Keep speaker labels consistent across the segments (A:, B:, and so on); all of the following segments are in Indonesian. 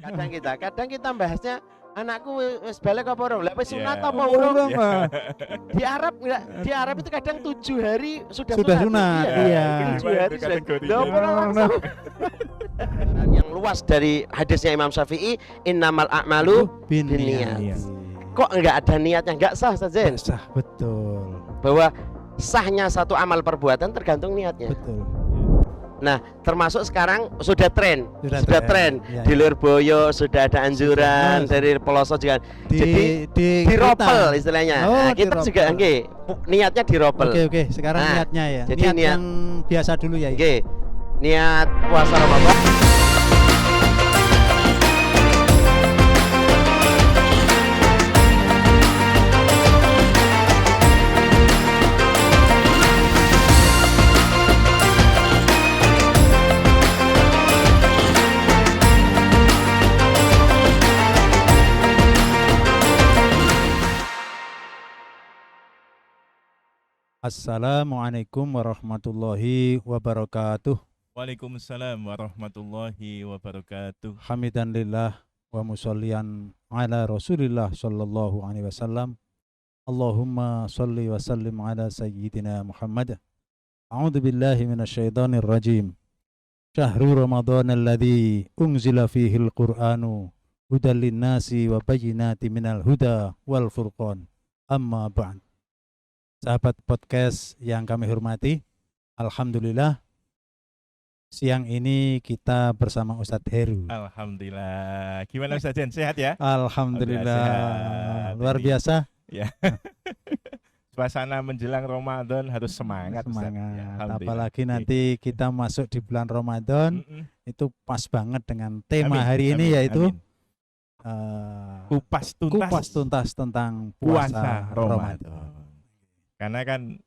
A: Kadang kita bahasnya anakku wis balik apa urung? Lah wis sunat
B: Ya.
A: apa urung?
C: Urung, Pak.
A: Di Arab itu kadang 7 hari sudah
C: Sudah
A: sunat.
C: sunat, iya.
A: 7 hari
B: Gimana itu
A: sudah. Lah apa
B: kategorinya?
A: langsung? Dan yang luas dari hadisnya Imam Syafi'i, innamal a'malu binniyat.
C: Iya.
A: Kok enggak ada niatnya? Enggak sah saja.
C: Sah, betul.
A: Bahwa sahnya satu amal perbuatan tergantung niatnya.
C: Betul.
A: Nah, termasuk sekarang sudah tren.
C: Sudah
A: Tren.
C: Ya,
A: Di Lirboyo sudah ada anjuran,
C: Sudah.
A: dari pelosok juga. Jadi
C: di
A: diropel
C: kita.
A: istilahnya.
C: Oh,
A: Nah, kita
C: diropel.
A: juga nggih, niatnya diropel.
C: Oke, sekarang
A: Nah,
C: niatnya ya.
A: jadi
C: Niat
A: niat-
C: yang biasa dulu ya.
A: Nggih. Niat puasa Ramadan.
C: Assalamualaikum warahmatullahi wabarakatuh.
B: Waalaikumsalam warahmatullahi wabarakatuh.
C: Hamidan lillah wa musallian ala Rasulillah sallallahu alaihi wasallam. Allahumma salli wa sallim ala sayyidina Muhammad. A'udzu billahi minasyaitonir rajim. Syahrul Ramadan alladzi unzila fihi al-Qur'anu hudan lin-nasi wa bayyinatin minal huda wal furqan. Amma ba'd. Sahabat podcast yang kami hormati, alhamdulillah siang ini kita bersama Ustadz Heru.
B: Alhamdulillah. Gimana Ustaz Jen? Sehat ya?
C: Alhamdulillah,
B: Sehat.
C: luar biasa.
B: Ya. Suasana menjelang Ramadan harus semangat, Ustaz.
C: Semangat.
B: Ya, alhamdulillah.
C: Apalagi nanti kita masuk di bulan Ramadan,
B: Mm-mm.
C: itu pas banget dengan tema
B: Amin,
C: hari ini,
B: amin,
C: yaitu
B: amin.
C: kupas tuntas tentang puasa Ramadan.
B: Karena kan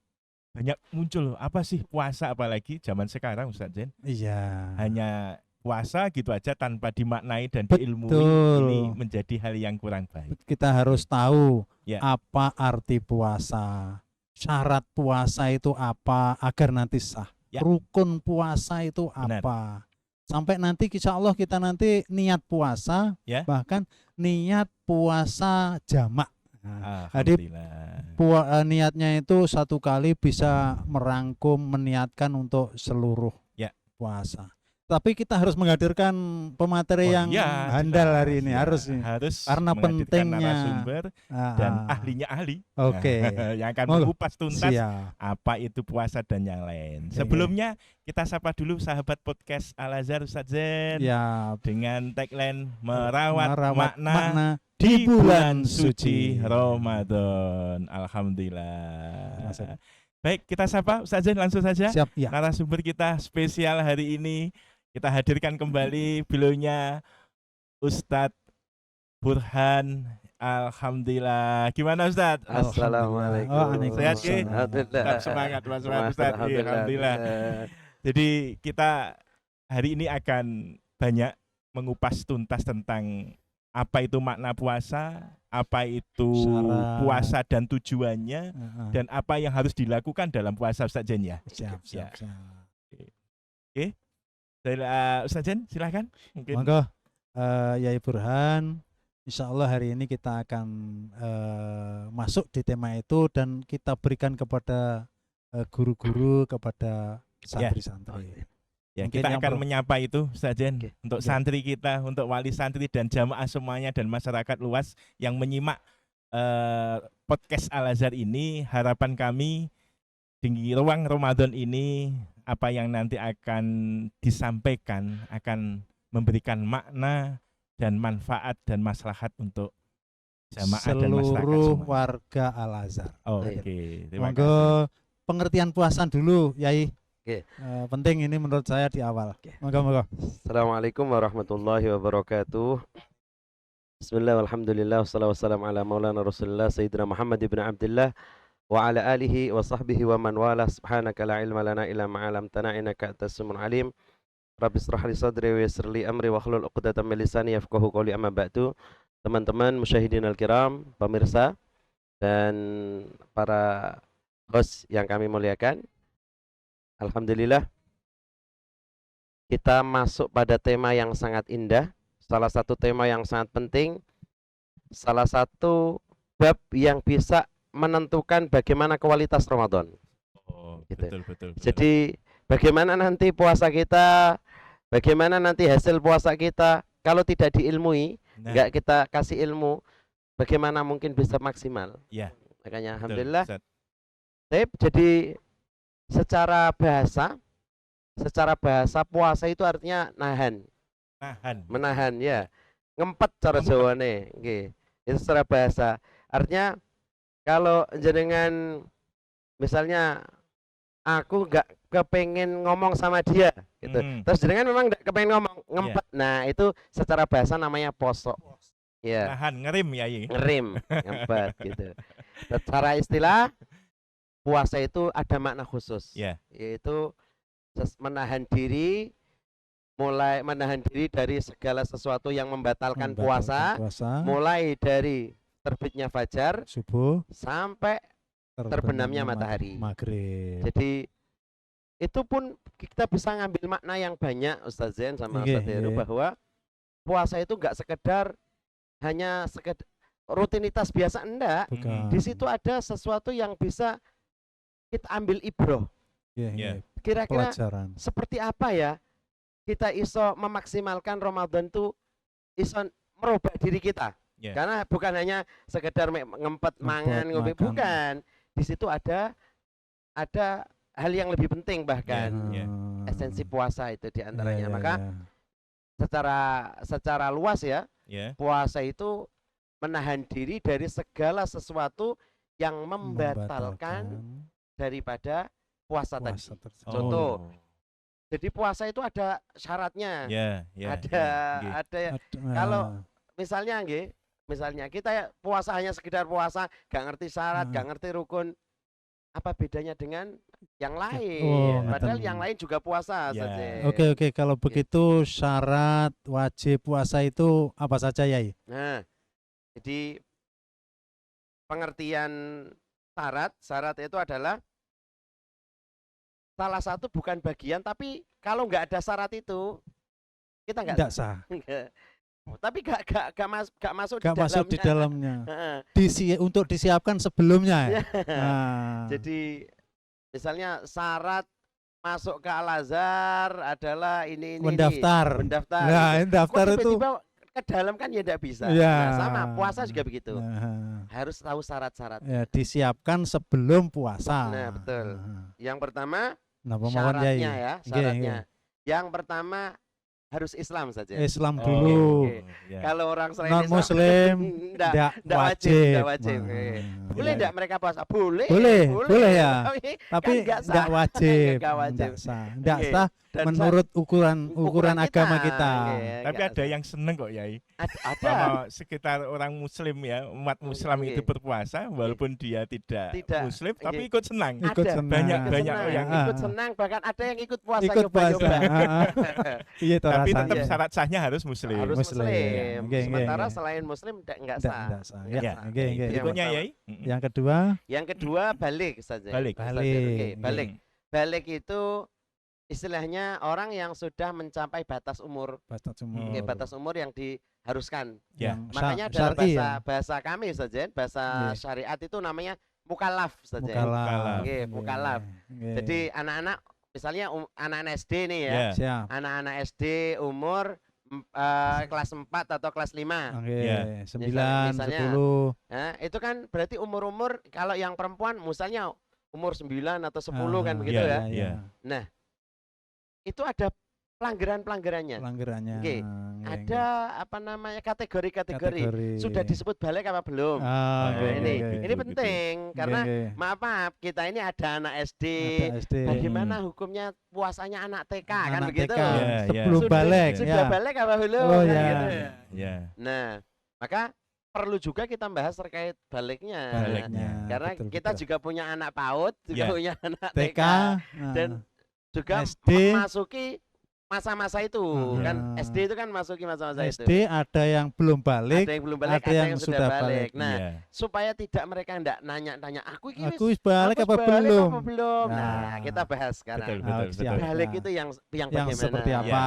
B: banyak muncul apa sih puasa, apalagi zaman sekarang Ustaz Jen.
C: Iya.
B: Hanya puasa gitu aja tanpa dimaknai dan
C: Betul.
B: diilmui, ini menjadi hal yang kurang baik.
C: Kita harus tahu
B: Ya.
C: apa arti puasa, syarat puasa itu apa agar nanti sah.
B: Ya.
C: Rukun puasa itu
B: Benar.
C: apa. Sampai nanti insya Allah kita nanti niat puasa,
B: Ya.
C: bahkan niat puasa jamak. Nah, jadi
B: Alhamdulillah.
C: niatnya itu satu kali bisa merangkum, meniatkan untuk seluruh
B: Ya.
C: puasa. Tapi kita harus menghadirkan pemateri yang handal
B: jelas,
C: hari ini,
B: ya.
C: harus nih.
B: Harus
C: Karena
B: menghadirkan
C: pentingnya.
B: narasumber dan ahlinya ahli.
C: Oke.
B: Yang akan
C: Monggo.
B: mengupas tuntas
C: Siap.
B: apa itu puasa dan yang lain.
C: Oke.
B: Sebelumnya kita sapa dulu sahabat podcast Al-Azhar Ustaz Zen
C: Ya,
B: dengan tagline merawat makna
C: makna
B: di bulan suci Ramadan. Alhamdulillah.
C: Masuk.
B: Baik, kita sapa Ustaz Zen langsung saja.
C: Siap ya.
B: Narasumber kita spesial hari ini, kita hadirkan kembali beliaunya Ustadz Burhan. Alhamdulillah. Gimana Ustadz?
A: Assalamualaikum.
C: Waalaikumsalam.
B: Sehat, Ki?
A: Alhamdulillah.
B: Tetap semangat, Mas Ustadz. Alhamdulillah. Jadi kita hari ini akan banyak mengupas tuntas tentang apa itu makna puasa, apa itu
C: Syarat.
B: puasa dan tujuannya,
C: Heeh.
B: dan apa yang harus dilakukan dalam puasa Ustaz Jen ya.
C: Siap.
B: Ya. Ustaz Jen, silahkan. Mungkin.
C: Monggo, Yai Burhan. Insya Allah hari ini kita akan masuk di tema itu dan kita berikan kepada guru-guru, kepada santri-santri.
B: Ya,
C: Mungkin
B: kita
C: yang
B: akan
C: perlu-
B: menyapa itu Ustaz Jen,
A: Oke.
B: untuk
C: Oke.
B: santri kita, untuk wali santri dan jamaah semuanya dan masyarakat luas yang menyimak podcast Al-Azhar ini. Harapan kami di ruang Ramadan ini, apa yang nanti akan disampaikan akan memberikan makna dan manfaat dan maslahat untuk jamaah dan masyarakat
C: seluruh
B: semua.
C: warga Al-Azhar.
B: Oke, terima kasih.
C: Monggo pengertian puasa dulu, Yai.
A: Oke.
C: Penting ini menurut saya di awal.
A: Oke.
C: Monggo.
A: Assalamualaikum warahmatullahi wabarakatuh. Bismillah walhamdulillah wassalatu wassalamu ala maulana Rasulillah Sayyidina Muhammad ibn Abdullah wa ala alihi wa sahbihi wa man wala. Subhanaka la ilma lana illa ma 'allamtana innaka antas samiul alim. Rabbi israh li sadri wa yassir li amri wa hlul 'uqdatam min lisani yafqahu qawli. Amma ba'du. Teman-teman musyahidin al-kiram, pemirsa dan para host yang kami muliakan. Alhamdulillah kita masuk pada tema yang sangat indah, salah satu tema yang sangat penting, salah satu bab yang bisa menentukan bagaimana kualitas Ramadan.
B: Oh,
A: Gitu.
B: betul.
A: Jadi bagaimana nanti puasa kita, bagaimana nanti hasil puasa kita, kalau tidak diilmui,
B: Nah,
A: nggak kita kasih ilmu, bagaimana mungkin bisa maksimal?
B: ya,
A: Makanya
B: betul,
A: alhamdulillah.
B: Ustaz.
A: Jadi secara bahasa puasa itu artinya nahan, menahan ya. Ngempet cara Jawane, nggih. Itu secara bahasa. Artinya kalau jenengan misalnya aku nggak kepengen ngomong sama dia gitu. Terus jenengan memang nggak kepengen ngomong, ngempet. Nah, itu secara bahasa namanya poso. Ya.
B: Nahan, ngerim ya,
A: Ngerim, ngempet gitu. Secara istilah puasa itu ada makna khusus.
B: Ya.
A: Yaitu menahan diri, mulai menahan diri dari segala sesuatu yang membatalkan puasa, mulai dari terbitnya fajar
C: subuh
A: sampai terbenamnya matahari
C: maghrib.
A: Jadi itu pun kita bisa ngambil makna yang banyak, Ustaz Zain sama Ustaz Heru, bahwa puasa itu enggak sekedar hanya sekedar rutinitas biasa, enggak. Di situ ada sesuatu yang bisa kita ambil ibroh. Kira-kira seperti apa ya kita iso memaksimalkan Ramadan itu iso merubah diri kita. Karena bukan hanya sekedar ngempet mangan ngopi, bukan. Di situ ada hal yang lebih penting, bahkan esensi puasa itu diantaranya. Maka secara luas ya, puasa itu menahan diri dari segala sesuatu yang membatalkan daripada puasa tadi. Contoh, jadi puasa itu ada syaratnya. Ada kalau misalnya kita puasa hanya sekedar puasa, gak ngerti syarat, gak ngerti rukun, apa bedanya dengan yang lain? Padahal yang lain juga puasa saja.
C: Oke, kalau begitu syarat wajib puasa itu apa saja ya?
A: Nah, jadi pengertian syarat itu adalah salah satu bukan bagian, tapi kalau nggak ada syarat itu kita nggak
C: sah.
A: Tapi nggak masuk
C: di dalamnya. Untuk disiapkan sebelumnya.
A: Jadi misalnya syarat masuk ke Al-Azhar adalah ini
C: mendaftar.
A: Nah,
C: daftar itu
A: ke dalam kan ya tidak bisa. Nah, sama puasa juga begitu. Harus tahu syarat-syaratnya.
C: Disiapkan sebelum puasa.
A: Nah, betul. Yang pertama syaratnya ya, syaratnya. Yang pertama harus Islam saja.
C: Islam dulu.
A: Kalau orang selain
C: non Muslim tidak wajib.
A: Boleh tidak mereka puasa? Boleh
C: ya. Tapi tidak wajib. Tidak sah menurut ukuran agama kita.
B: Tapi ada yang seneng kok, Yai.
A: Ada.
B: Sekitar orang Muslim ya, umat Muslim itu berpuasa walaupun dia tidak Muslim, tapi ikut senang. Banyak yang
A: ikut senang, bahkan ada yang ikut puasa.
B: Tapi tetap syarat sahnya harus Muslim.
A: Sementara selain Muslim enggak sah.
B: Berikutnya, Yai.
A: Yang kedua balik saja. Balik itu istilahnya orang yang sudah mencapai batas umur. Batas umur yang diharuskan. Makanya dalam bahasa kami saja, bahasa syariat itu namanya mukallaf saja. Mukallaf. Jadi anak-anak, misalnya anak-anak SD nih ya. Anak-anak SD umur kelas 4 atau kelas 5.
C: 9, 10.
A: Nah, itu kan berarti umur-umur, kalau yang perempuan misalnya umur 9 atau 10 kan begitu ya. Nah, itu ada pelanggaran-pelanggarannya. Ada apa namanya kategori. Sudah disebut balik apa belum? Ini penting karena maaf kita ini ada anak SD. Bagaimana hukumnya puasanya anak TK kan begitu?
C: Sebelum balik.
A: Sudah balik apa belum? Gitu. Nah, maka perlu juga kita bahas terkait baliknya. Karena kita juga punya anak PAUD, juga punya anak TK dan juga memasuki masa-masa itu kan SD itu kan masuki masa-masa itu.
C: SD ada yang belum balik,
A: Ada yang belum balik,
C: ada yang
A: sudah
C: sudah
A: balik.
C: balik.
A: Nah,
B: Iya.
A: supaya tidak mereka ndak nanya-nanya aku ini
C: aku wis balik apa belum?
A: Nah,
C: Nah,
A: kita bahas sekarang.
B: Betul.
C: siap.
A: Balik itu yang
C: Yang
A: bagaimana?
C: seperti
B: Iya.
C: apa?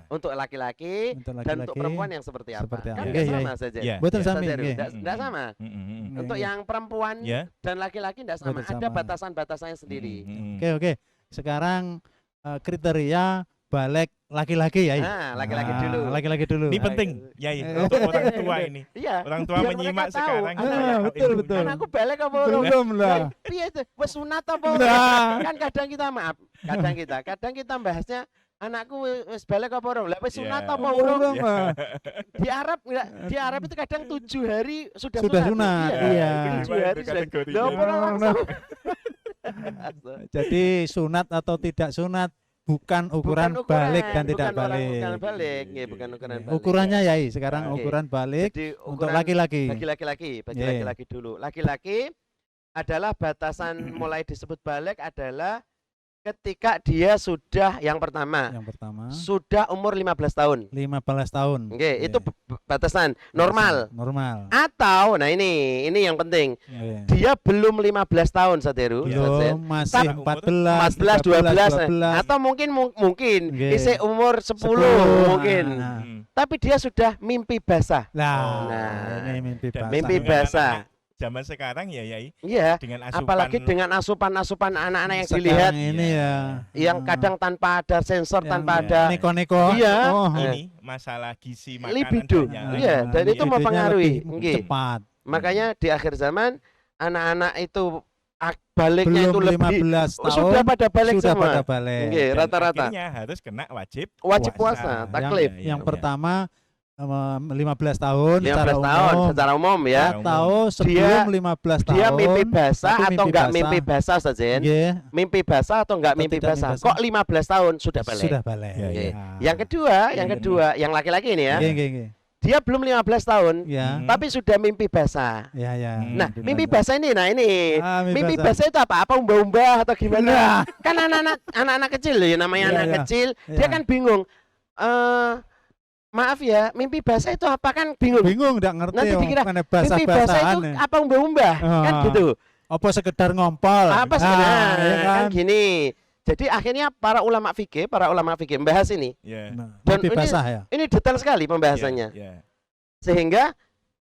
A: Untuk laki-laki
C: Untuk
A: dan
C: laki-laki
A: untuk perempuan yang seperti apa?
C: seperti
A: Kan
C: apa?
A: nggak
C: Iya,
A: sama saja.
B: Iya.
C: Betul
B: Iya.
C: sami
A: Saudara,
C: nggih.
A: nggak sama.
C: Iya,
A: Untuk
C: iya.
A: yang perempuan
B: Ya.
A: dan laki-laki tidak sama.
C: Betul
A: Ada
C: sama.
A: batasan-batasannya sendiri.
C: Oke. Sekarang kriteria balik laki-laki ya.
A: Nah, laki-laki dulu.
C: Laki-laki dulu.
B: Ini penting, Yai, untuk orang tua ini.
A: Iya.
B: Orang tua
A: Biar
B: menyimak
A: mereka tahu.
B: sekarang.
A: Ah,
B: supaya tahu
C: betul,
B: ilmunya.
C: betul.
A: Anakku balik apa urung?
C: Belum lah.
A: Piye itu? Wes sunat apa urung?
C: Nah.
A: Kan kadang kita maaf, kadang kita bahasnya anakku wis balik apa urung? Lah wis
B: Iya.
A: sunat apa urung?
C: Belum, ah.
A: Di Arab itu kadang 7 hari sudah
C: Sudah
A: sunat.
C: sunat, iya.
A: 7 hari
B: Itu
A: sudah.
B: kategorinya.
A: Lah apa langsung?
C: Jadi sunat atau tidak sunat bukan ukuran balik dan tidak balik.
A: Bukan balik, nggih, bukan ukuran balik.
C: Ukurannya ya, sekarang
A: Oke.
C: ukuran balik
A: Jadi
C: untuk
A: ukuran
C: laki-laki.
A: bagi laki-laki,
C: Iya.
A: laki-laki dulu. Laki-laki adalah batasan mulai disebut balik adalah ketika dia sudah yang pertama
C: Yang pertama
A: sudah umur 15 tahun.
C: 15 tahun.
A: Oke,
C: Iya.
A: itu batasan normal.
C: Normal.
A: Atau nah ini yang penting.
C: Iya.
A: Dia belum 15 tahun Sateru.
C: Belum, masih
B: Tapi
C: 14,
A: 14, 12,
C: 12.
A: atau mungkin
C: Nggih.
A: isih umur 10 mungkin.
C: Nah.
A: Tapi dia sudah mimpi basah.
C: Nah,
A: Nah.
C: ini mimpi
B: Dan
C: basah.
A: Mimpi
B: dengan
A: basah.
B: anak-anak Zaman sekarang ya, Yai,
A: Iya,
B: dengan asupan
A: apalagi dengan asupan-asupan anak-anak yang
C: Sekarang
A: dilihat
C: ini ya.
A: yang kadang tanpa ada sensor,
C: Yang
A: tanpa ada
C: neko-neko.
A: Iya.
C: Oh,
B: ini masalah gizi makanan
A: libido.
B: dan yang
A: Iya,
B: lain.
A: dan itu
C: Libidonya
A: mempengaruhi.
C: lebih
A: Nggih.
C: cepat.
A: Makanya di akhir zaman anak-anak itu baliknya
C: Belum
A: itu lebih
C: 15 tahun
A: sudah pada balik
C: sudah
A: semua.
C: pada balik.
A: Nggih,
B: Dan
A: rata-rata.
B: akhirnya harus kena wajib
A: Puasa, taklif.
C: Yang pertama 15 tahun
A: 15
C: secara
A: tahun
C: umum,
A: secara umum ya.
C: atau sebelum 15 tahun
A: Dia mimpi basah
C: tapi
A: atau
C: mimpi
A: enggak
C: basah.
A: mimpi basah Sajen?
C: Nggih,
A: Mimpi basah atau enggak
C: Atau
A: mimpi
C: tidak
A: basah?
C: mimpi basah.
A: Kok 15 tahun sudah balik?
C: sudah balik.
B: Ya,
A: Oke.
C: Ah.
A: Yang kedua, yang laki-laki ini ya.
C: Nggih, nggih, nggih.
A: Dia belum 15 tahun,
C: Ya.
A: tapi sudah mimpi basah.
C: Ya, ya.
A: Nah, mimpi basah ini, mimpi
C: basah.
A: basah itu apa umbah-umbah atau gimana?
C: Nah.
A: Kan anak-anak kecil ya, namanya
C: Iya,
A: anak
C: iya.
A: kecil, dia
C: Iya.
A: kan bingung. Maaf ya, mimpi basah itu apa kan bingung.
C: Bingung enggak ngerti
A: Nanti
C: oh,
A: dikira,
C: mana
A: Mimpi basah itu
C: basah-basahan.
A: apa umbah-umbah? Kan
C: Ah.
A: gitu.
C: Apa sekedar ngompol?
A: Apa
C: Nah,
A: sebenarnya?
C: ya
A: Kan
C: kan?
A: gini. Jadi akhirnya para ulama fikih membahas ini.
B: Ya.
C: Nah,
A: Dan
C: mimpi
A: ini-
C: basah ya.
A: Ini detail sekali pembahasannya.
B: Ya.
A: Sehingga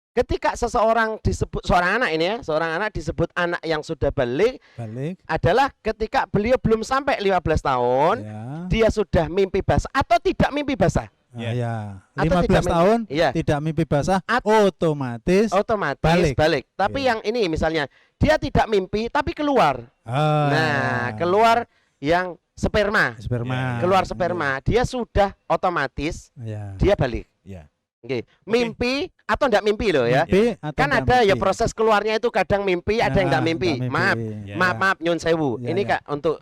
A: ketika seorang seorang anak disebut anak yang sudah balik
C: Balik.
A: adalah ketika beliau belum sampai 15 tahun,
C: Ya.
A: dia sudah mimpi basah atau tidak mimpi basah.
C: Ah, ya.
A: Atau
C: 15
A: tidak mimpi-
C: tahun
A: Iya,
C: tidak mimpi basah,
A: At-
C: otomatis
A: otomatis
C: balik.
A: balik. Tapi
C: Iya.
A: yang ini misalnya dia tidak mimpi tapi keluar. Nah, keluar yang sperma.
C: sperma.
A: Keluar sperma, dia sudah otomatis
C: Ya.
A: dia balik.
B: Ya.
A: Oke. Mimpi atau enggak mimpi loh ya.
C: Mimpi atau
A: Kan
C: enggak
A: ada ya
C: mimpi?
A: proses keluarnya itu kadang mimpi, ada yang enggak
C: Ah,
A: mimpi.
C: enggak
A: Maaf,
B: Ya.
A: maaf nyun sewu.
C: Ya,
A: Ini
C: ya.
A: Kak untuk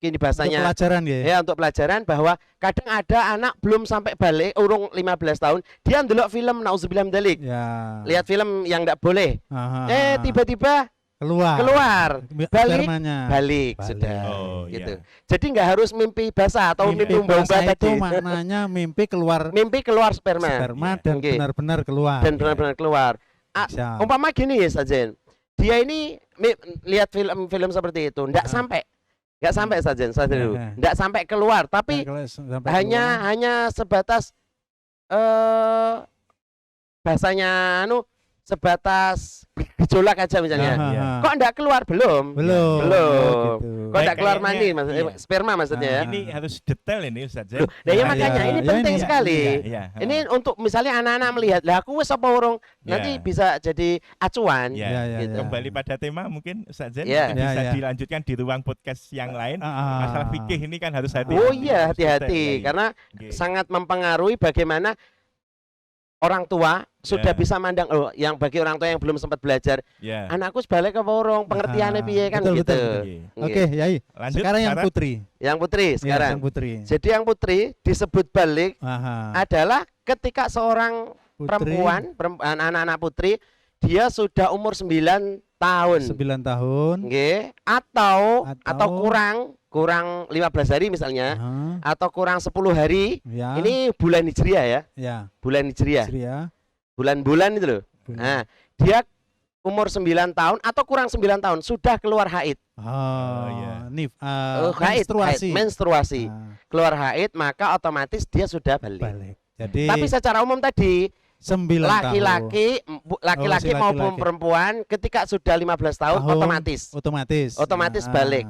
A: ini
C: Untuk
A: bahasanya
C: pelajaran ya.
A: ya untuk pelajaran bahwa kadang ada anak belum sampai balik urung 15 tahun, dia ndelok film nauzubillah min dzalik.
C: Ya.
A: Lihat film yang enggak boleh.
C: Aha.
A: Tiba-tiba
C: keluar
A: balik
C: spermanya.
A: balik
C: Balik.
A: sudah
B: Oh,
A: gitu.
B: iya.
A: Jadi nggak harus mimpi basah atau mimpi
C: Mimpi
A: umbah-umbah
C: basah itu
A: tadi.
C: maknanya mimpi keluar
A: Mimpi keluar sperma
C: sperma
B: Iya.
C: dan
A: Oke.
C: benar-benar keluar.
A: dan benar-benar keluar.
C: Bisa.
A: Umpama gini ya Sajen, dia ini lihat film-film seperti itu, nggak sampai Sajen, dulu,
C: Ya.
A: nggak sampai keluar, tapi
C: Nah, kalau sampai
A: hanya sebatas bahasanya sebatas gejolak aja misalnya.
C: keluar.
B: Iya.
C: Aha.
A: Kok nggak keluar? Belum.
C: Belum.
A: Belum.
C: Gitu.
A: Kok
B: Baik,
A: nggak keluar
B: kayaknya,
A: mani
B: iya.
A: sperma maksudnya ya.
B: Ini harus detail ini Ustaz.
A: Loh, nah ya
C: Nah,
A: makanya
C: iya.
A: ini
C: Ya,
A: penting
C: ini.
A: sekali.
B: Iya.
A: Ini untuk misalnya anak-anak melihat, lah aku wis apa urung, nanti
B: Ya.
A: bisa jadi acuan.
B: Ya.
C: Ya, ya,
A: gitu.
C: ya.
B: Kembali pada tema mungkin Ustaz Zen
A: Iya.
B: mungkin bisa
C: Ya, ya.
B: dilanjutkan di ruang podcast yang lain.
C: Ah.
B: Masalah fikih ini kan harus hati.
A: Oh iya,
B: Harus detail,
A: hati-hati
B: ya, ya.
A: karena
B: Oke.
A: sangat mempengaruhi bagaimana orang tua sudah
B: Ya.
A: bisa mandang yang bagi orang tua yang belum sempat belajar,
B: Ya.
A: anakku sebalik apa urung, pengertiannya
C: Ah,
A: piye kan
C: betul,
A: gitu.
C: betul,
B: Oke.
A: Nggih.
C: Oke, Yai.
B: Lanjut
C: Sekarang yang
B: Sarah.
C: putri.
A: Yang putri
C: Ya,
A: sekarang.
C: yang putri.
A: Jadi yang putri disebut balik
C: Aha.
A: adalah ketika seorang
C: Putri,
A: perempuan, anak-anak putri, dia sudah umur 9 tahun.
C: 9 tahun.
A: Nggih, atau
C: Atau
A: kurang kurang 15 hari misalnya,
C: Aha,
A: atau kurang 10 hari,
C: ya.
A: ini bulan Hijriah ya,
C: Ya.
A: bulan Hijriah,
C: Hijriah.
A: bulan-bulan itu loh.
C: Bulan.
A: Nah, dia umur 9 tahun atau kurang 9 tahun sudah keluar haid.
C: Oh,
B: iya.
A: Haid,
C: menstruasi.
A: menstruasi.
C: Ah,
A: Keluar haid maka otomatis dia sudah balik.
C: balik. Jadi
A: Tapi secara umum tadi
C: 9
A: laki-laki
C: Oh, si
A: maupun
C: laki-laki.
A: perempuan ketika sudah 15 tahun
C: Tahun.
A: otomatis
C: otomatis
A: balik.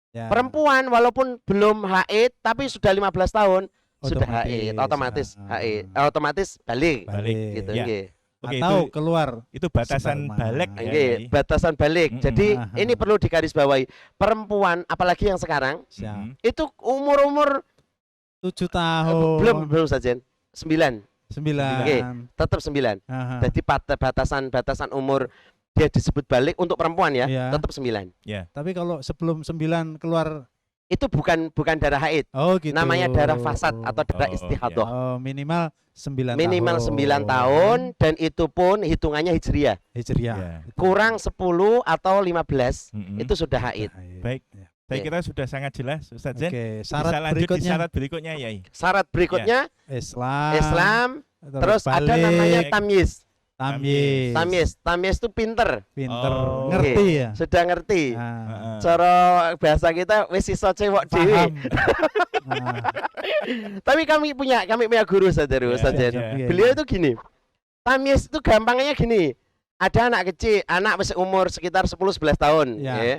C: Ya.
A: Perempuan walaupun belum haid tapi sudah 15 tahun sudah
C: Otomatis.
A: haid, otomatis
C: Ah.
A: haid, otomatis balik.
B: Balik.
A: Gitu
B: Ya.
A: nggih.
B: Oke,
C: Atau
B: itu
C: keluar
B: batasan
C: Sperma.
B: balik ya.
A: Nggih,
B: Yai.
A: batasan balik.
B: Mm-mm.
A: Jadi
C: Aha.
A: ini perlu digarisbawahi. Perempuan apalagi yang sekarang
C: siap.
B: Mm-mm.
A: itu umur
C: 7 tahun.
A: belum saja 9,
C: 9.
A: Oke. tetap 9.
C: Aha.
A: Jadi batasan umur dia disebut balik untuk perempuan ya,
C: Iya.
A: tetap 9.
C: Tapi kalau sebelum 9 keluar
A: Itu bukan darah haid,
C: oh gitu.
A: namanya darah fasad atau darah
B: Oh,
A: istihadah.
C: Oh, minimal 9
A: Minimal
C: tahun.
A: 9 tahun dan itu pun hitungannya hijriah.
C: Hijriah.
B: Ya.
A: Kurang 10 atau 15
B: Mm-mm.
A: itu sudah haid.
B: Baik.
C: Ya.
B: Saya
A: Iya.
B: kira sudah sangat jelas Ustaz Zen.
C: Oke,
B: Bisa
C: syarat
B: lanjut di
C: berikutnya
B: syarat berikutnya Yai.
A: Syarat berikutnya Islam, terus ada
C: balik,
A: namanya tamyiz.
C: tamyiz.
A: Tamyiz itu pinter,
C: Pinter,
B: Oh.
C: ngerti ya.
A: sudah ngerti.
C: Nah,
B: Heeh.
A: Cara bahasa kita wis iso cewek dhewe.
C: paham. Nah,
A: Tapi kami punya guru saudara,
B: Iya,
A: Ustaz Zen.
B: iya.
C: iya,
A: Beliau
C: iya.
A: itu gini. Tamyiz itu gampangnya gini. Ada anak kecil, anak masih umur sekitar 10-11 tahun,
C: Ya.
A: ya.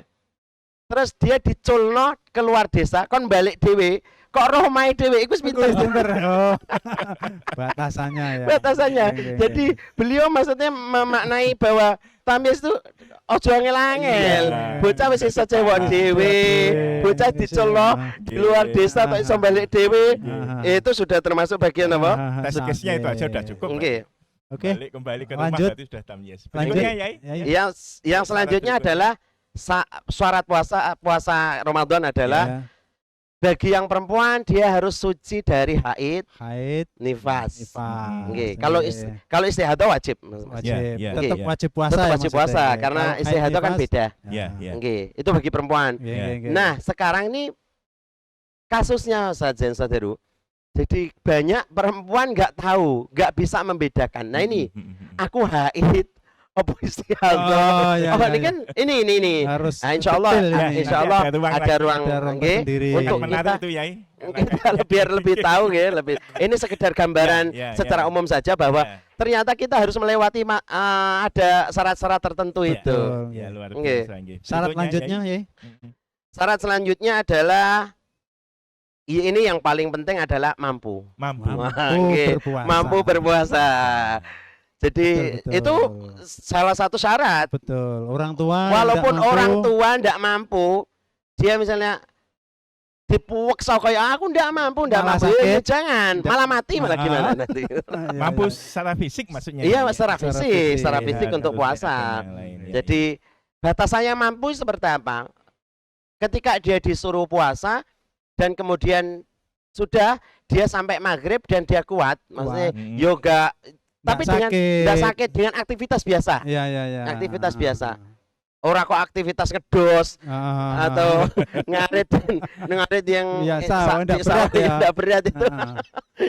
A: Terus dia diculno keluar desa, kon balik dhewe, kok roh omahe dhewe iku wis pinter.
C: Pinter. Oh. Batasannya ya.
A: Batasannya.
C: Oke, oke,
A: Jadi beliau maksudnya memaknai bahwa tamyiz itu ojo angel-angel.
B: Iya.
A: Bocah wis iso cewek dhewe, bocah diculno keluar desa kok iso balik dhewe. Itu sudah termasuk bagian apa?
B: Tes case-nya itu aja udah cukup.
A: Oke.
C: Oke.
B: Kembali ke rumah
C: Lanjut.
B: berarti sudah tamyiz.
C: Lanjut.
B: Berikutnya Yai.
C: Ya,
A: Yang selanjutnya adalah syarat puasa Ramadan adalah
C: ya.
A: bagi yang perempuan dia harus suci dari haid,
C: Haid,
A: nifas.
C: nifas.
A: Oke, kalau istihadah wajib.
C: wajib,
B: Ya,
C: tetap
A: Oke.
C: wajib puasa.
A: Tetap
C: ya
A: wajib
C: maksudnya.
A: puasa
C: Oke.
A: karena
C: Kalau haid,
A: istihadah kan
C: nifas,
A: beda.
B: Ya, ya.
A: Oke, itu bagi perempuan.
C: oke,
B: Ya.
C: oke.
A: Nah, sekarang ini kasusnya Sajen Saudara. Jadi banyak perempuan nggak tahu, nggak bisa membedakan. Nah ini aku haid, apa istihadah?
C: Oh, ya,
A: Oh,
C: ya,
A: ini
C: ya.
A: kan ini.
C: harus
A: Nah, insya Allah,
C: detail
B: ya,
C: ini.
A: insya Allah
B: Ada ruang
A: ada
B: lagi.
A: ruang,
C: Ada ruang
A: nggih,
C: tersendiri.
A: untuk
B: Yang menarik
A: kita
B: itu Yai.
A: biar lebih tahu ya, lebih. Ini sekedar gambaran
B: Ya, ya,
A: secara
B: ya.
A: umum saja bahwa
B: Ya,
A: ternyata kita harus melewati ada syarat-syarat tertentu
B: Ya.
A: itu.
C: Betul.
B: ya luar
A: Nggih.
B: biasa nggih.
C: Syarat
B: Berikutnya,
C: lanjutnya
B: Yai.
C: ya.
A: Syarat selanjutnya adalah ini yang paling penting adalah mampu.
B: Mampu.
A: Nggih,
C: berpuasa.
A: mampu berpuasa. Jadi
C: Betul, betul.
A: itu salah satu syarat.
C: Betul. Orang tua
A: Walaupun
C: tidak mampu,
A: orang tua ndak mampu, dia misalnya dipuweksa kayak aku ndak mampu,
C: Malah
A: ya,
C: sakit.
A: jangan, malah mati malah
C: Ah.
A: gimana nanti.
C: ya,
B: Mampu
C: ya.
B: secara fisik maksudnya.
A: Iya,
B: Yai.
A: secara
C: Secara
A: fisik,
C: fisik.
A: secara
B: Iya,
A: fisik untuk
B: terus
A: puasa.
B: yang lain, ya,
A: Jadi batasannya mampu seperti apa? Ketika dia disuruh puasa dan kemudian sudah dia sampai maghrib dan dia kuat, maksudnya
B: Kuat.
A: yoga, tapi
C: Nggak
A: dengan
C: sakit.
A: tidak sakit dengan aktivitas biasa.
C: Iya, iya, iya.
A: Aktivitas biasa. Ora kok aktivitas ngedos
C: Ah.
A: atau ngarit yang
C: Biasa, nggak
A: sa-
C: berat ya.
A: nggak berat itu.
C: Ah.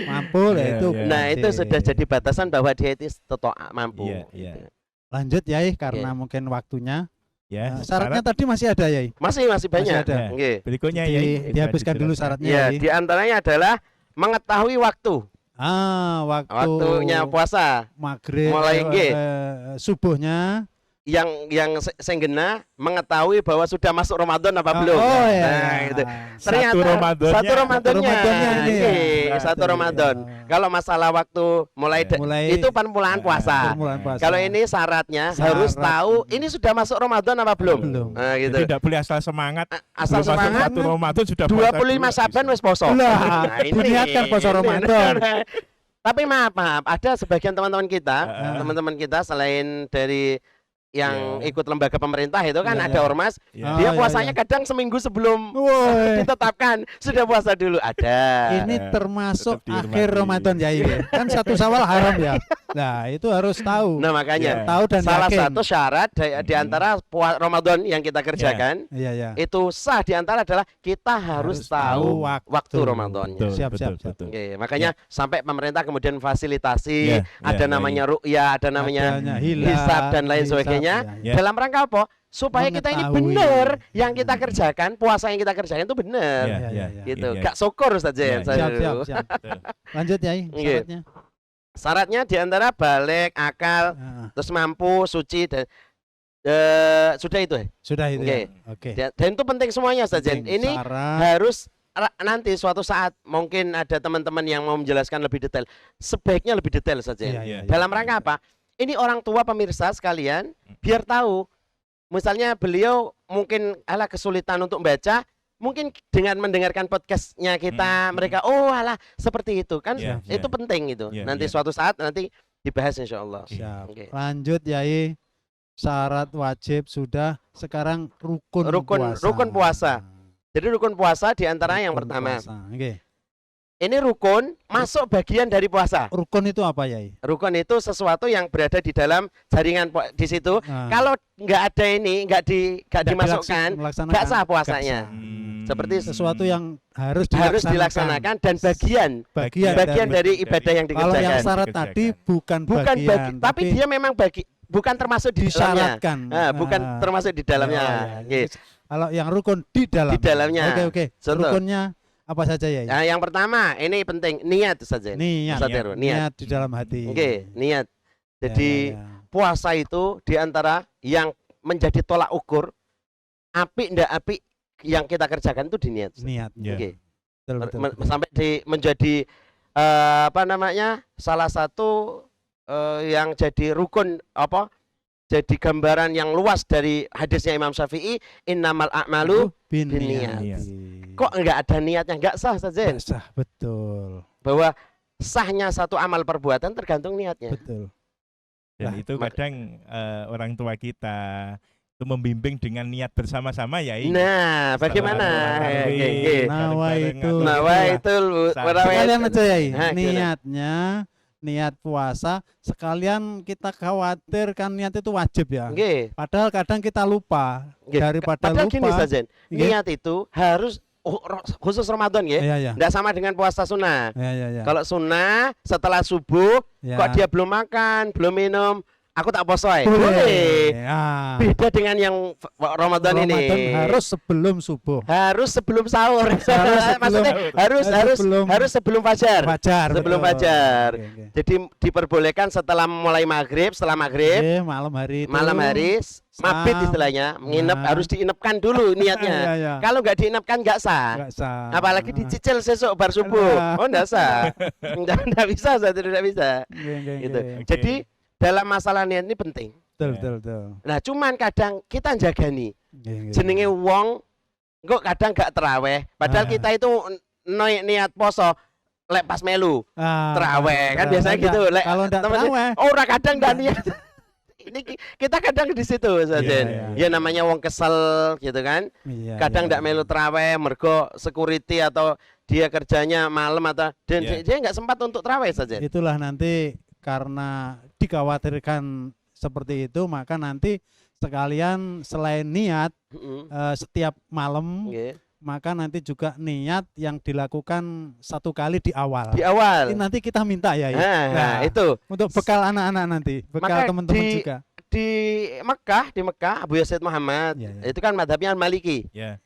C: Mampu lah
B: Iya,
C: itu.
B: iya.
A: Nah, itu
C: Oke.
A: sudah jadi batasan bahwa dia itu tetap mampu.
B: Iya, iya.
A: gitu.
C: Lanjut Yai karena mungkin waktunya.
B: Ya,
C: Syaratnya tadi masih ada Yai.
A: Masih banyak.
C: ada.
A: Nggih.
B: berikutnya
C: Di-
B: Yai.
C: dihabiskan
B: Bisa
C: dulu
B: dijelaskan.
C: syaratnya
A: Ya,
C: Yai.
A: di antaranya adalah mengetahui waktu. Waktunya puasa.
C: maghrib
A: mulai nggih.
C: Subuhnya
A: Yang senggena mengetahui bahwa sudah masuk Ramadan apa belum.
C: Oh ya.
A: Nah, gitu. Ternyata
B: Satu Ramadannya.
A: satu Ramadannya
C: ini ya.
A: Nggih, satu
C: Berarti,
A: Ramadan.
C: ya.
A: Kalau masalah waktu mulai
B: Ya.
A: itu permulaan puasa.
C: Permulaan puasa.
A: Kalau ini syaratnya
C: Syarat.
A: harus tahu ini sudah masuk Ramadan apa belum.
C: Belum.
A: Nah,
B: Jadi
A: gitu.
B: tidak boleh asal semangat.
A: Asal
B: Belum masuk
A: semangat.
B: satu Ramadan sudah puasa
A: 25
B: dulu.
A: Saban wis poso.
C: Lah, diniatkan puasa Ramadan.
A: Tapi maaf, ada sebagian teman-teman kita,
B: Ah.
A: teman-teman kita selain dari yang
B: Ya.
A: ikut lembaga pemerintah itu kan
C: Ya,
A: ada
C: ya.
A: ormas,
B: Ya.
A: dia
C: Oh, ya,
A: puasanya
C: ya.
A: kadang seminggu sebelum
C: Woi.
A: ditetapkan sudah puasa dulu ada.
C: Ini termasuk
B: Tetap dihormati.
C: akhir Ramadan ya ini. Kan satu Syawal haram ya. Nah, itu harus tahu.
A: Nah, makanya
B: Ya.
C: Tahu dan
A: salah
C: yakin.
A: satu syarat di antara Ramadan yang kita kerjakan
C: Iya, ya.
A: itu sah di antara adalah kita harus tahu waktu Ramadannya.
C: Siap, siap, siap.
A: Oke, makanya sampai pemerintah kemudian fasilitasi,
B: Ya,
A: ada
B: ya,
A: namanya ru'yah, ada namanya
C: Adanya
A: hisab dan lain
C: hisab,
A: sebagainya.
B: ya.
A: Dalam rangka apa? Supaya kita ini
C: Mengetahui.
A: benar yang kita kerjakan, puasa yang kita kerjakan itu benar.
B: Ya,
C: Ya,
B: ya,
C: ya.
A: Gitu.
B: ya.
A: Gak syukur saja
B: Ya,
C: Siap, siap, siap.
B: Betul.
C: Lanjut ya,
A: Oke.
C: syaratnya.
A: Syaratnya di antara balik, akal,
C: Nah,
A: terus mampu, suci dan sudah itu.
C: sudah itu
A: Oke.
C: ya. Oke.
A: Dan itu penting semuanya saja.
C: Penting.
A: Ini
C: Syarat.
A: harus nanti suatu saat mungkin ada teman-teman yang mau menjelaskan lebih detail. Sebaiknya lebih detail saja.
C: Iya, iya, iya.
A: Dalam rangka apa? Ini orang tua pemirsa sekalian biar tahu. Misalnya beliau mungkin kesulitan untuk baca, mungkin dengan mendengarkan podcastnya kita mereka alah seperti itu kan
B: Iya,
A: itu
B: iya.
A: penting itu.
B: Iya,
A: Nanti
B: iya.
A: suatu saat nanti dibahas insya Allah.
C: Siap.
A: Oke.
C: Lanjut Yai. Syarat wajib sudah, sekarang rukun puasa.
A: Rukun puasa. Jadi rukun puasa di antara yang
C: Rukun
A: pertama.
C: puasa. Oke.
A: Ini rukun masuk bagian dari puasa.
C: Rukun itu apa Yai?
A: Rukun itu sesuatu yang berada di dalam jaringan di situ.
C: Nah,
A: Kalau nggak ada ini, nggak
C: tidak
A: dimasukkan,
C: melaksanakan,
A: nggak sah
C: nggak
A: puasanya.
C: sah.
A: Seperti
C: Sesuatu yang harus
A: dilaksanakan dan bagian
C: bagian
A: dari ibadah yang
C: Kalau yang
A: dikerjakan.
C: syarat tadi bukan
A: Bukan
C: bagian,
A: tapi dia memang bukan termasuk di dalamnya.
C: disyaratkan.
A: Bukan termasuk di dalamnya.
C: Oh,
A: Oke.
C: iya. Kalau yang rukun di dalam.
A: Di dalamnya.
C: Oke.
A: Contoh.
C: Rukunnya apa saja ya?
A: Nah, yang pertama ini penting niat saja.
C: Niat.
A: Ustaz Heru, niat.
C: Niat di dalam hati.
A: Oke, niat.
C: Ya,
A: Jadi
C: ya, ya.
A: puasa itu diantara yang menjadi tolak ukur apik ndak apik yang kita kerjakan itu di niat.
C: Niat.
B: Ya.
A: Oke.
C: Betul, betul, betul.
A: Sampai menjadi salah satu yang jadi rukun jadi gambaran yang luas dari hadisnya Imam Syafi'i, innamal a'malu
C: Binniat.
B: Niat.
A: kok enggak ada niatnya, enggak sah saja.
C: Nggak sah, betul.
A: Bahwa sahnya satu amal perbuatan tergantung niatnya.
C: Betul.
B: Dan
C: Nah,
B: itu kadang orang tua kita itu membimbing dengan niat bersama-sama ya.
A: Nah, bagaimana? Nawaitul
C: Sekalian aja ya,
A: Nah, gimana?
C: niatnya niat puasa sekalian kita khawatir kan niat itu wajib ya.
A: Nggih.
C: Padahal kadang kita lupa.
A: Nggih.
C: Daripada
A: Padahal
C: lupa.
A: gini saja,
C: Nggih.
A: niat itu harus khusus Ramadan ya.
C: Iya, iya.
A: Enggak sama dengan puasa sunnah.
C: Iya, iya, iya.
A: Kalau sunnah setelah subuh
C: Ya.
A: kok dia belum makan, belum minum, aku tak posoy. Boleh.
C: Ya.
A: Beda dengan yang Ramadan ini.
C: harus sebelum subuh.
A: Harus sebelum sahur.
C: sebelum-
A: Maksudnya harus sebelum fajar.
C: Fajar.
A: Sebelum
C: betul.
A: fajar.
C: Oke, oke.
A: Jadi diperbolehkan setelah mulai maghrib, setelah maghrib,
C: Oke, malam hari itu.
A: malam hari, mabit istilahnya, nginep
C: Nah.
A: harus diinepkan dulu
C: Iya,
A: niatnya.
C: iya.
A: Kalau nggak diinepkan nggak sah.
C: Nggak sah.
A: Apalagi dicicil sesuk bar subuh.
C: Nah.
A: Oh, nggak sah. Nggak bisa, saya tidak bisa.
C: Oke, oke,
A: Gitu.
C: oke.
B: Oke.
A: Jadi dalam masalah niat ini penting.
C: Betul,
B: Ya.
C: betul, betul.
A: Nah, cuman kadang kita jagani
C: Oke, oke.
A: jenenge wong kok kadang gak teraweh. Padahal
C: Ah.
A: kita itu niat poso lek pas melu teraweh kan biasanya
C: enggak.
A: gitu. Lek
C: Kalau enggak
A: temen-
C: teraweh,
A: ora kadang gak niat. Ini kita kadang di situ saja.
C: Iya,
A: Ya
C: iya.
A: namanya wong kesel gitu kan.
C: iya,
A: Kadang
C: iya.
A: ndak melu teraweh mergo security atau dia kerjanya malam atau dan
B: Iya.
A: dia nggak sempat untuk teraweh saja.
C: Itulah nanti karena dikhawatirkan seperti itu, maka nanti sekalian selain niat
A: Heeh.
C: setiap malam,
A: Nggih.
C: maka nanti juga niat yang dilakukan satu kali di awal.
A: Di awal.
C: Ini nanti kita minta ya,
A: Nah, itu
C: untuk bekal anak-anak nanti, bekal
A: Maka
C: teman-teman
A: di-
C: juga.
A: di Mekah Abu Yazid Muhammad
C: Iya, iya.
A: itu kan madhabnya Maliki.
B: Ya.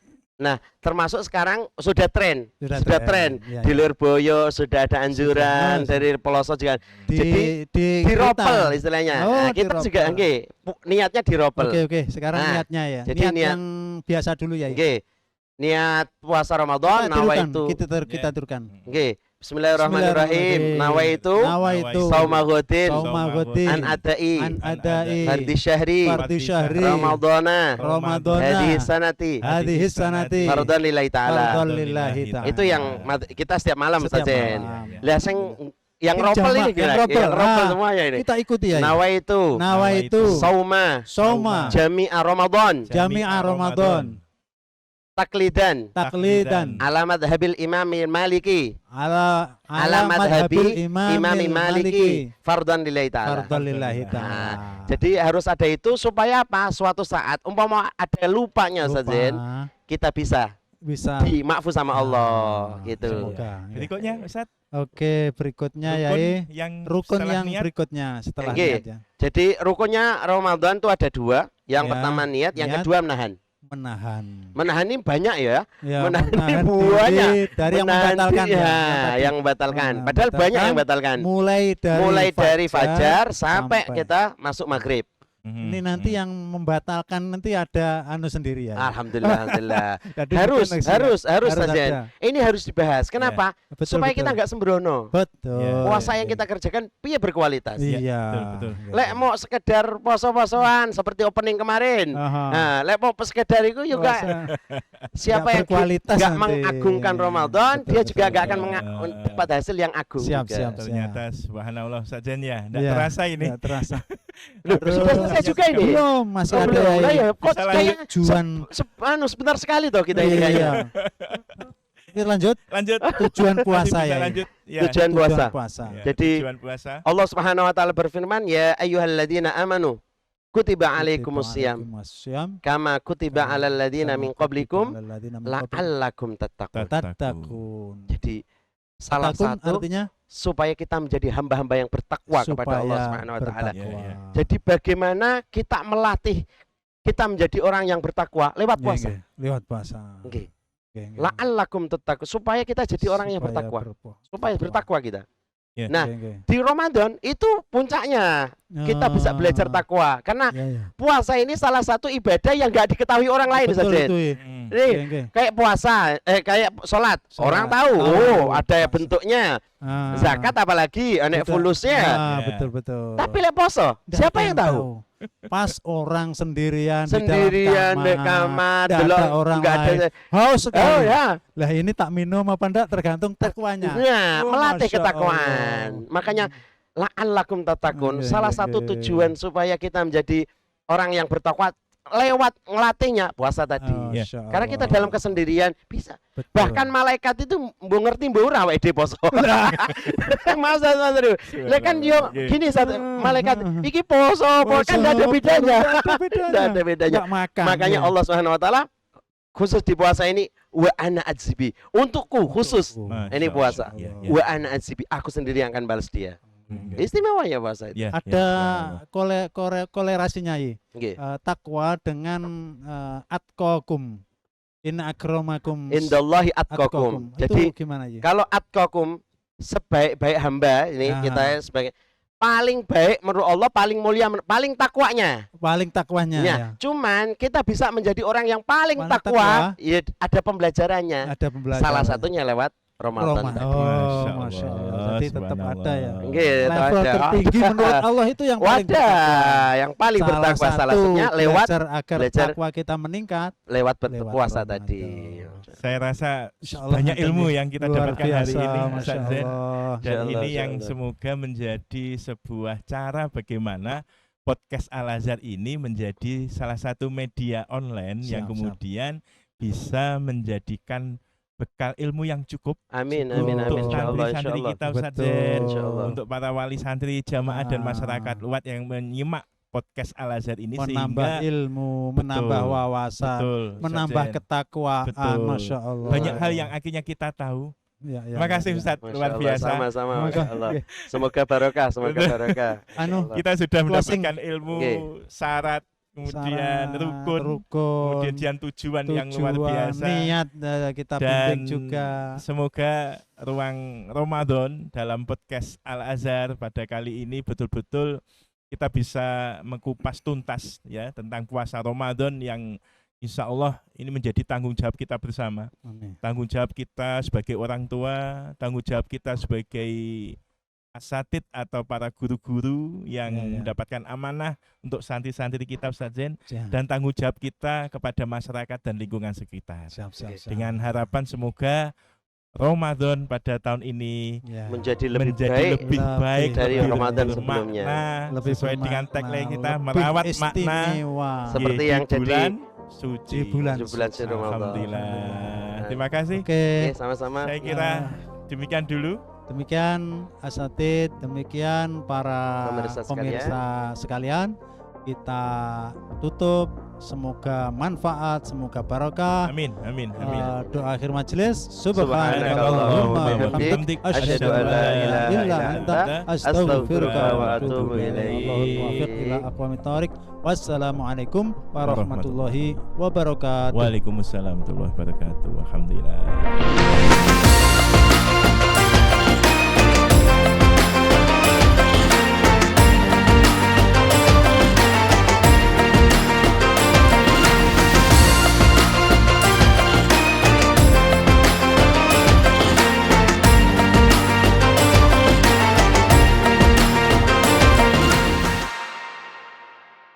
A: Nah, termasuk sekarang sudah tren
C: Sudah
A: tren.
C: Iya,
A: Di
C: iya.
A: Lirboyo sudah ada anjuran
C: Sudah.
A: dari pelosok juga
C: di
A: diropel
C: kita.
A: istilahnya.
C: Oh,
A: Nah, kita
C: diropel.
A: juga nggih niatnya diropel.
C: Oke, sekarang
A: Nah,
C: niatnya ya.
A: jadi
C: Niat
A: niat-
C: yang biasa dulu ya.
A: Nggih. Niat puasa Ramadan nawaitu.
C: Kita turkan.
A: Nggih. Bismillahirrahmanirrahim. Nawaitu
C: Nawaitu
A: sauma ghadin
C: sauma ghadin
A: an adai
C: an adai
A: fardhi syahri
C: fardhi syahri
A: ramadhana
C: Ramadhana
A: hadhihi sanati
C: hadhihi sanati
A: fardhan lillahi ta'ala.
C: fardhan lillahi ta'ala.
A: Itu yang kita setiap malam
C: Setiap
A: saja.
C: malam.
A: Lah sing yang
C: Yang
A: ropel
C: jamak,
A: ini
C: yang
A: gila,
C: ropel.
A: yang ropel
C: Ah,
A: semuanya ini.
C: Kita ikuti ya.
A: Nawaitu
C: Nawaitu
A: sauma
C: sauma
A: jami'a Ramadan
C: jami'a Ramadan
A: taklidan
C: taklidan
A: ala madhabil imamil maliki
C: ala
A: ala madhabi imam
C: imamil
A: maliki fardhan lillahi ta'ala.
C: fardholillahi ta'ala.
A: Jadi harus ada itu supaya apa? Suatu saat umpama ada lupanya
C: Lupa,
A: Ustaz, kita bisa
C: bisa
A: dimaafkan sama Allah gitu.
C: semoga, ya.
B: Berikutnya Ustaz,
C: Oke, berikutnya ya
B: yang
C: rukun
B: setelah
C: yang
B: niat.
C: berikutnya setelah
A: Oke.
C: niat ya.
A: Jadi rukunnya Ramadan itu ada dua. Yang
C: Ya,
A: pertama niat, yang
C: niat.
A: kedua menahan.
C: Menahan.
A: Menahan ini banyak ya.
C: Ya,
A: Menahan
C: diri
A: banyak.
C: dari yang
A: Menahan
C: membatalkan
A: diri,
C: ya.
A: ya,
C: tadi.
A: yang membatalkan.
C: Nah,
A: Padahal banyak yang
C: membatalkan.
A: membatalkan.
C: Mulai
A: Dari fajar sampai
C: sampai.
A: kita masuk maghrib.
C: Ini nanti yang membatalkan nanti ada anu sendiri ya.
A: Alhamdulillah, alhamdulillah.
C: Jadi
A: harus,
C: mungkin
A: harus
C: harus
A: saja.
C: ada.
A: Ini harus dibahas. Kenapa?
C: Betul,
A: Supaya
C: betul.
A: kita nggak sembrono.
C: Betul.
B: Ya.
A: Puasa yang kita kerjakan piye berkualitas.
C: Iya.
B: betul.
A: Lek mau sekedar poso-posoan seperti opening kemarin.
C: Aha.
A: Nah, lek mau sekedar itu juga
C: Puasa
A: siapa
C: nggak
A: yang
C: berkualitas
A: nggak
C: nanti.
A: mengagungkan Ramadan,
C: Betul,
A: dia
C: betul,
A: juga nggak akan
C: betul.
A: dapat hasil yang agung.
C: Siap,
A: juga.
C: siap.
B: Ternyata subhanallah saja ya, tidak
C: Iya,
B: terasa ini.
C: nggak terasa.
A: Loh,
C: Terus-
A: sudah selesai juga ini.
C: Belum, masih
A: Oh,
C: ada
A: belum. Lah ya, kok
B: Bisa
A: kayak
C: tujuan.
A: sebentar sekali toh kita ini kayaknya.
C: Iya. Oke, lanjut
B: Lanjut.
C: tujuan
B: Masih
C: puasa
B: bisa
C: ya.
B: lanjut. Ya.
A: Tujuan puasa.
B: Ya,
A: Jadi-
B: tujuan puasa.
A: Allah Subhanahu wa taala berfirman, "Ya ayyuhalladzina amanu kutiba alaikumusiyam
C: Alaikumusiyam.
A: kama kutiba alal ladzina min qablikum
C: La'allakum
A: la'allakum tattaqun."
C: tattaqun.
A: Jadi salah
C: Tattaqun
A: satu
C: artinya
A: supaya kita menjadi hamba-hamba yang bertakwa kepada
C: supaya
A: Allah Subhanahu wa taala.
C: bertakwa.
B: Ya, ya.
A: Jadi bagaimana kita melatih kita menjadi orang yang bertakwa lewat
C: Iya,
A: puasa.
C: nggih, lewat puasa.
A: Nggih.
C: Nggih, nggih.
A: La'allakum tattaqun supaya kita jadi orang yang
C: Supaya
A: bertakwa.
C: berpuasa.
A: Supaya bertakwa kita.
B: Ya.
A: Nah,
C: Nggih, nggih.
A: di Ramadan itu puncaknya kita bisa belajar takwa karena
C: Iya, iya.
A: puasa ini salah satu ibadah yang nggak diketahui orang lain
C: Betul
A: saja.
C: itu. Iya.
B: Hmm.
A: Ini
C: Nggih, nggih.
A: kayak puasa, kayak sholat.
C: Sholat.
A: Orang tahu,
C: Tahu,
A: oh, ada
C: puasa.
A: bentuknya.
C: Ah.
A: Zakat apalagi, anek
C: Kita-
A: fulusnya.
C: Ah,
B: Ya.
C: betul betul.
A: Tapi lek poso,
C: Nggak
A: siapa
C: ada
A: yang tahu?
C: Pas orang sendirian
A: Sendirian
C: di
A: di
C: dalam
A: kamar,
C: nggak
A: delok,
C: ada orang
A: nggak ada.
C: lain. Haus sekali.
A: Oh ya,
C: Lah ini tak minum apa enggak tergantung takwanya.
A: nah,
C: Oh,
A: melatih
C: Masya
A: ketakwaan.
C: Allah.
A: Makanya la'allakum tattaqun.
C: Nggih,
A: Salah
C: nggih,
A: satu
C: nggih.
A: tujuan supaya kita menjadi orang yang bertakwa lewat ngelatihnya puasa tadi.
C: Oh,
B: Ya.
C: Masya
A: Karena kita
C: Allah.
A: dalam kesendirian bisa.
C: Betul.
A: Bahkan malaikat itu mbok ngerti mbok ora awake dhewe poso. Masa Mas. Lah kan yo
B: Nggih.
A: gini satu malaikat iki poso, kan enggak ada bedanya.
C: Nggak ada bedanya.
A: Enggak ada bedanya.
C: Nggak makan.
A: Makanya
C: ya.
A: Allah Subhanahu wa taala khusus di puasa ini wa ana adzibi. Untukku khusus.
B: Masya
A: Ini puasa.
B: Allah. Ya, ya.
A: Wa ana adzibi. Aku sendiri yang akan balas dia.
B: Hmm.
A: Istimewa ya puasa itu.
B: Ya,
C: Ada
B: ya,
C: kolerasinya ya.
A: Nggih.
C: Takwa dengan atqakum. In akramakum
A: Indallahi atqakum. Jadi
C: itu gimana ya?
A: kalau atqakum sebaik-baik hamba ini
C: Ah.
A: kita sebagai paling baik menurut Allah, paling mulia, paling takwanya.
C: Paling takwanya
A: Ya,
C: ya.
A: cuman kita bisa menjadi orang yang paling
C: Paling
A: takwa,
C: takwa.
A: ya ada pembelajarannya.
C: Ada pembelajaran.
A: Salah satunya lewat Ramadan
C: Roma.
A: tadi.
C: Oh,
B: Masya
C: Masya Allah.
B: Allah,
C: Jadi tetap
B: subhanallah.
C: ada ya.
A: Nggih,
C: Level
A: ada.
C: tertinggi menurut Allah itu yang paling
A: Wadah,
C: bertakwa.
A: yang paling bertakwa salah satunya lewat
C: belajar agar
A: belajar
C: takwa kita meningkat.
A: lewat
C: lewat
A: berpuasa
C: Ramadan.
A: tadi.
B: Saya rasa
C: Insya Allah
B: banyak
C: ada
B: ilmu
C: nih.
B: yang kita
C: Luar
B: dapatkan hari
C: biasa,
B: ini,
C: Masya
B: Ustaz Zain.
C: Allah.
B: Dan
A: Insya Allah,
B: ini
A: insya
B: yang
A: Allah.
B: semoga menjadi sebuah cara bagaimana podcast Al-Azhar ini menjadi salah satu media online yang
C: Siap,
B: kemudian bisa menjadikan bekal ilmu yang cukup
A: Amin,
C: Cukup.
A: amin,
B: untuk
A: amin. Insya Allah, insya
B: santri-santri
A: Allah.
B: kita, Ustaz
C: Betul.
B: Zain.
A: Insya Allah.
B: Untuk para wali santri, jamaah dan
C: Ah.
B: masyarakat luas yang menyimak podcast Al-Azhar ini
C: Menambah
B: sehingga
C: ilmu,
B: Betul.
C: menambah wawasan,
B: betul, Ustaz
C: menambah
B: Zain.
C: ketakwaan.
B: Betul.
C: Masya Allah.
B: Banyak hal yang akhirnya kita tahu.
C: Ya, ya,
B: Terima kasih
C: ya.
B: Ustaz,
A: Masya
B: luar
A: Allah,
B: biasa.
A: sama-sama,
C: Semoga-
A: Masya Allah. Semoga barokah, semoga barokah.
C: Anu,
A: Allah.
B: Kita sudah
C: Closing.
B: mendapatkan ilmu
A: Oke.
B: syarat, kemudian
C: syarat,
B: rukun,
C: rukun,
B: kemudian tujuan yang luar
C: tujuan,
B: biasa.
C: niat kita
B: Dan
C: bimbing juga.
B: semoga ruang Ramadan dalam podcast Al-Azhar pada kali ini betul-betul kita bisa mengupas tuntas ya tentang puasa Ramadan yang insya Allah ini menjadi tanggung jawab kita bersama.
C: Amin.
B: Tanggung jawab kita sebagai orang tua, tanggung jawab kita sebagai asatid atau para guru-guru yang
C: Ya, ya.
B: mendapatkan amanah untuk santri-santri kita Ustaz Zain,
C: Ya.
B: dan tanggung jawab kita kepada masyarakat dan lingkungan sekitar.
C: Siap, siap, siap.
B: Dengan harapan semoga Ramadan pada tahun ini
C: Ya.
A: Menjadi lebih
B: menjadi
A: baik
B: lebih baik
A: dari
B: lebih
A: Ramadan
B: bermakna,
A: sebelumnya.
C: Lebih
B: sesuai dengan
C: bermakna,
B: tagline kita
C: lebih
B: merawat makna
C: istimewa.
A: Seperti
B: di
A: yang jadi
B: bulan suci.
C: di bulan
A: Bulan
C: suci.
A: Ramadan.
B: Alhamdulillah.
A: Alhamdulillah.
B: Terima kasih.
C: Oke,
A: Oke, sama-sama.
B: Saya kira
C: Ya.
B: demikian dulu.
C: Demikian asatid, demikian para
A: Pemirsa
C: sekalian. Kita tutup. Semoga manfaat, semoga barokah.
B: Amin, amin, amin.
C: Doa akhir majelis.
A: Subhanakallahumma
C: Subhanakallahumma
A: wa bihamdik,
C: asyhadu an la ilaha illa anta astaghfiruka wa atubu ilaik. Allahul muwaffiq ila aqwamit thoriq. Wassalamualaikum warahmatullahi wabarakatuh.
B: Waalaikumsalam warahmatullahi wabarakatuh. Alhamdulillah.